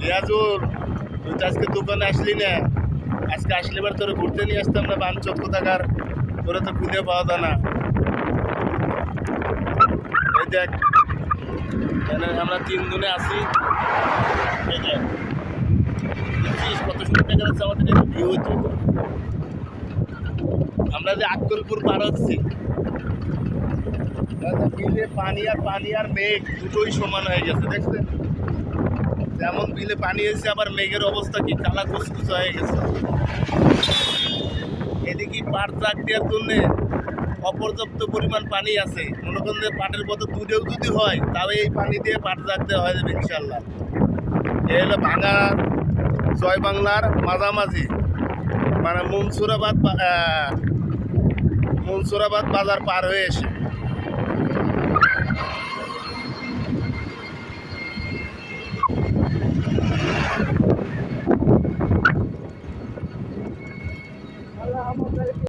রিয়াজুল, তুই তো আজকে দোকানে আসলি না। আজকে আসলে এবার তোর ঘুরতে নিয়ে আসতাম না, বাঞ্চত কোথাকার। তোরা তো খুঁজে পাওয়া যায় না। এই দেখ, এখানে আমরা 3 জনে আছি। এই দেখ, দেখছিস কত সুন্দর দেখা যাচ্ছে আমাদের ভিউ হইতে। আমরা যে আক্কলপুর পার হচ্ছি, বিলে পানি আর মেঘ দুটোই সমান হয়ে গেছে, দেখছেন? যেমন বিলে পানি এসে আবার মেঘের অবস্থা কি কালা কুচকুচ হয়ে গেছে। এদিকে পাট জাগ দেওয়ার জন্য অপর্যাপ্ত পরিমাণ পানি আছে। মনে করেন যে পাটের বদল দুধেও যদি হয়, তাহলে এই পানি দিয়ে পাট জাগ দেওয়া হয়ে যাবে ইনশাল্লাহ। এ হলো ভাঙা জয় বাংলার মাঝামাঝি, মানে মনসুরাবাদ বাজার পার হয়ে এসে।